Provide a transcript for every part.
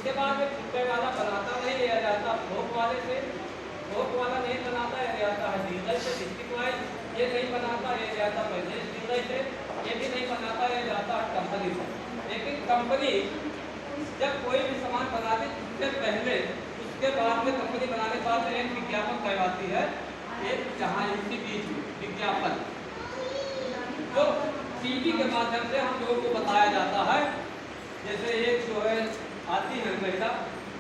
उसके बाद में फुटवे वाला बनाता नहीं लिया जाता थोक वाले से, थोक वाला नहीं बनाता ये जाता है डीजल से, डिस्ट्रिक्ट वाइज ये नहीं बनाता ये जाता पहले डीजल से, ये भी नहीं बनाता ये जाता है कंपनी से। लेकिन कंपनी जब कोई भी सामान बनाती उससे पहले उसके बाद में कंपनी बनाने के बाद में एक विज्ञापन करवाती है, एक जहाँ इसी बीच विज्ञापन जो टीवी के माध्यम से हम लोगों को बताया जाता है। जैसे एक जो है आती है महिला,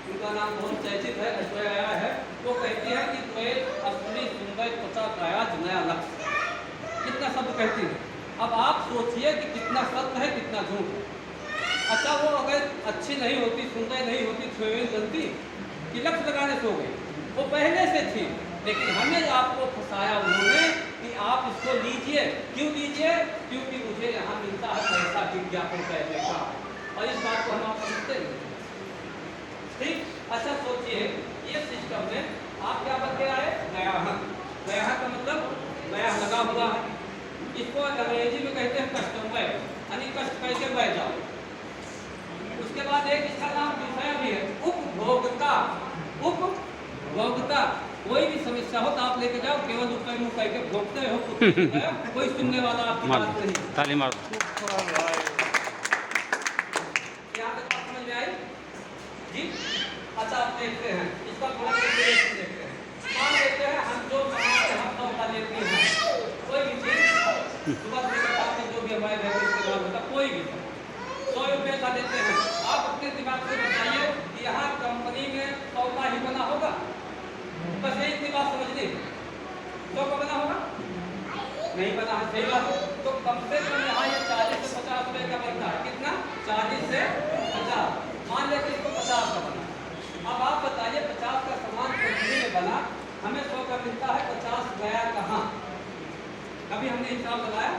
उनका नाम बहुत चर्चित है, ऐश्वर्या है, वो कहती है कि तो असली सुंदर त्वचा प्रयास नया लक्ष्य, कितना शब्द कहती है। अब आप सोचिए कि कितना सत्य है कितना झूठ है। अच्छा वो अगर अच्छी नहीं होती, सुंदर नहीं होती, हीरोइन बनती कि लक्ष्य लगाने से हो गई, वो पहले से थी, लेकिन हमें आपको फंसाया उन्होंने कि आप इसको लीजिए। क्यों लीजिए? क्योंकि मुझे यहाँ मिलता है पैसा विज्ञापन करने का, और इस बात को हम आप समझते हैं। ठीक, अच्छा सोचिए ये सिस्टम में आप क्या बन के आए? नया का मतलब नया लगा हुआ है। इसको अंग्रेजी में कहते हैं कस्टमर, यानी कष्ट करके बैठ जाओ। उसके बाद एक इसका नाम विषय भी है उपभोक्ता। उपभोक्ता कोई भी समस्या हो तो आप लेके जाओ, केवल ऊपर मुँह करके भोगते हो, कोई सुनने वाला आपकी बात नहीं। ताली मार। यहाँ तक बात समझ में आई जी? अच्छा आप देखते हैं इसका थोड़ा कैलकुलेशन देखते हैं। मान लेते हैं हम जो सामान हम 100 का लेते हैं, कोई भी चीज सुबह से साथ में जो भी हमारे घर में इस्तेमाल होता कोई भी 100 रुपये का देते हैं। आप अपने दिमाग से बताइए कि यहाँ कंपनी में 100 का ही बना होगा, बस यही इतनी बात समझ ली। 100 का बना होगा? नहीं बना है, सही बात। तो कम से कम यहाँ ये 40 से 50 रुपये का बनता है। कितना? 40 से 50। मान लेते इसको 50 का बना। अब आप बताइए 50 का सामान कंपनी में बना, हमें 100 का मिलता है, 50 गया कहाँ? कभी हमने हिसाब लगाया?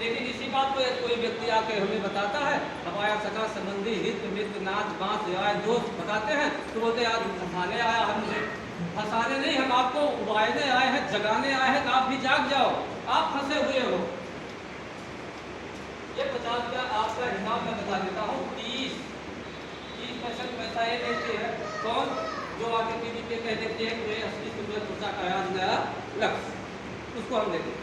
लेकिन इसी बात को कोई व्यक्ति आकर हमें बताता है, हमारा सगा संबंधी हित मित्र नाच बांस यार दोस्त बताते हैं, तो बोलते आज फंसाने आया है मुझे। फंसाने नहीं, हम आपको उबारने आए हैं, जगाने आए हैं, आप भी जाग जाओ, आप फंसे हुए हो। ये 50 का आपका हिसाब मैं बता देता हूँ। 30% पैसा ये लेते हैं कौन? जो आके टीवी पे कह देते हैं कि असली सुंदर त्वचा का नया लक्ष्य, उसको हम देते हैं।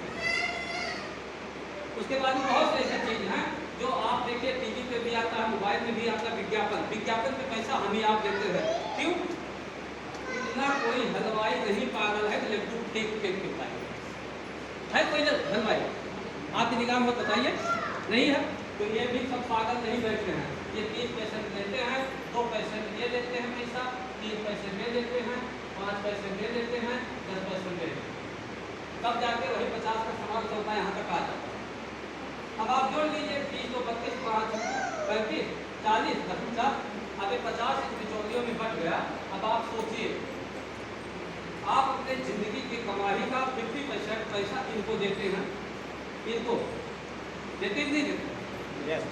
उसके बाद में बहुत ऐसी चीज हैं जो आप देखिए टीवी पे भी आता है, मोबाइल में भी आता है विज्ञापन। विज्ञापन पे पैसा हम ही आप देते हैं। क्यों? इतना कोई हलवाई नहीं पागल है कि लड्डू फेंक के खाएगा। है कोई हलवाई आपकी निगाह में बताइए? नहीं है। तो ये भी सब पागल नहीं बैठे हैं। ये 30% लेते हैं, 2% ये लेते हैं पैसा, 3 पैसे में लेते हैं, 5 पैसे में लेते हैं, 10 पैसे में, तब जाके वही 50 का सामान 100 का यहाँ तक आ जाता है। अब आप जोड़ लीजिए 30 तो 32 5 35 40 50, अभी 50 इस बिचौलियों में बढ़ गया। अब आप सोचिए आप अपने जिंदगी की कमाई का 50% पैसा इनको देते हैं, इनको देते नहीं देते? यस।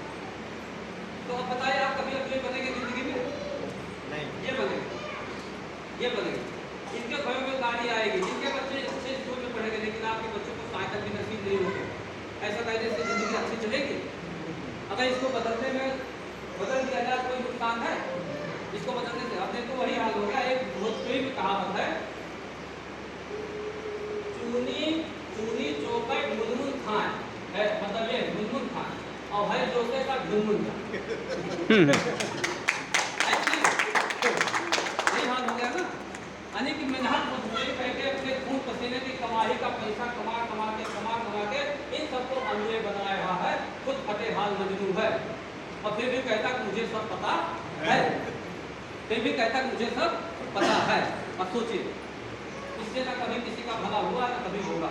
तो अब बताइए आप कभी अपने बनेंगे जिंदगी में? नहीं। ये बनेंगे, ये बनेंगे। इनके घरों में गाड़ी आएगी, इनके बच्चे अच्छे स्कूल में पढ़ेंगे, लेकिन आपके बच्चों को सहायता भी नसीब नहीं होगी। ऐसा कहने से जिंदगी अच्छी चलेगी? अगर इसको बदलने में बदल दिया जाए कोई नुकसान है? इसको बदलने से अपने तो वही हाल हो गया। एक भोजपुरी में कहावत है, चूनी चौपट मुनमुन खान है, मतलब ये मुनमुन खान और है जोते का ढुनमुन खान। यही हाल हो गया ना। यानी कि मेहनत मजदूरी करके अपने खून पसीने की कमाई का पैसा कमा के इन सबको अमीर बना रहा है, खुद फटे हाल मजनू है, और फिर भी कहता कि मुझे सब पता है, फिर भी कहता कि मुझे सब पता है। अब सोचिए इससे ना कभी किसी का भला हुआ ना कभी होगा।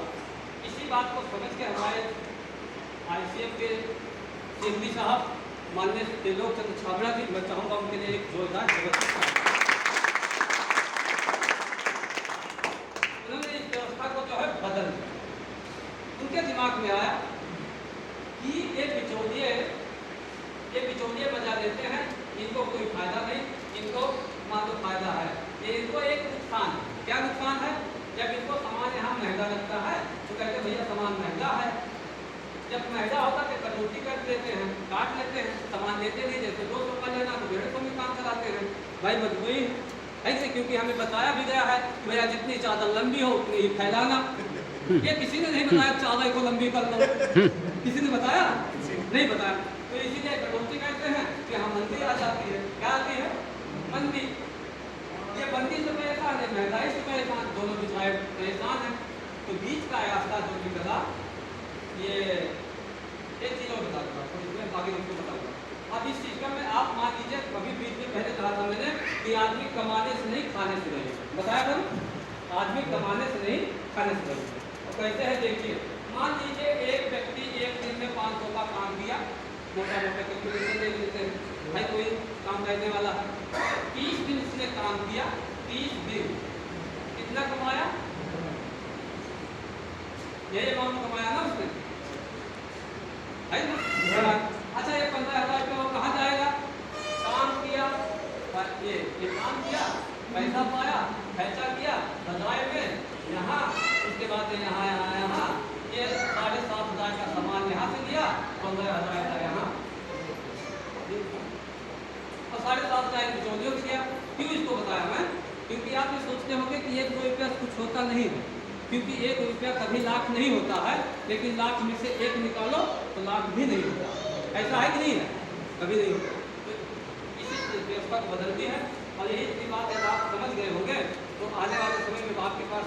इसी बात को समझ के हमारे ICF के सिंधी साहब माननीय त्रिलोक चंद्र छाबड़ा जी, मैं चाहूँगा उनके लिए एक जोरदार उन्होंने इस व्यवस्था को जो है बदल दिया। उनके दिमाग में आया कि ये बिचौलिए बजा देते हैं, इनको कोई फायदा नहीं, इनको मान लो फायदा है, ये इनको एक नुकसान है। क्या नुकसान है? जब इनको सामान यहाँ महंगा लगता है तो कहते भैया सामान महंगा है। जब महंगा होता तो कटौती कर देते हैं, काट लेते हैं, सामान लेते नहीं, जैसे 200 का लेना तो 150 में काम चलाते हैं। भाई मजबूरी ऐसे, क्योंकि हमें बताया भी गया है कि भैया जितनी चादर लंबी हो उतनी ही फैलाना। ये किसी ने नहीं बताया चादर को लंबी कर लो, किसी ने बताया नहीं बताया। तो इसीलिए कटौती कहते हैं कि यहाँ मंदी आ जाती है। क्या आती है? मंदी। ये मंदी से परेशान है, महंगाई से परेशान, दोनों बिचारे परेशान है। तो बीच का रास्ता जो निकला, ये एक चीज़ और बता दूँगा, तो इसमें बाकी हमको बताऊँगा। अब इस सिस्टम में आप मान लीजिए, कभी बीच में पहले कहा था मैंने कि आदमी कमाने से नहीं खाने से रहे, बताया था आदमी कमाने से नहीं खाने से रहे। तो कैसे है देखिए, मान लीजिए एक व्यक्ति एक दिन में 500 का काम किया, मोटा मोटा कैलकुलेशन ले लेते हैं भाई, कोई काम करने वाला है, 30 दिन उसने काम किया, 30 दिन कितना कमाया? ये अमाउंट कमाया ना उसने, है ना? अच्छा, ये 15,000 रुपये वो कहाँ जाएगा? काम किया, ये काम किया, पैसा पाया, खर्चा किया बाजार में, यहाँ, उसके बाद यहाँ यहाँ यहाँ, ये 7,500 का सामान यहाँ से लिया, 15,000 का यहाँ, और 7,500 बिचौलियों किया। क्यों इसको बताया मैं? क्योंकि आप ये सोचते होंगे कि 1-2 रुपया कुछ होता नहीं है, क्योंकि 1 रुपया कभी लाख नहीं होता है, लेकिन लाख में से 1 निकालो तो लाख भी नहीं होता। ऐसा है कि नहीं है? कभी नहीं होता। तो इसी व्यवस्था को बदलती है, और यही बात अगर आप समझ गए होंगे तो आने वाले समय में आपके पास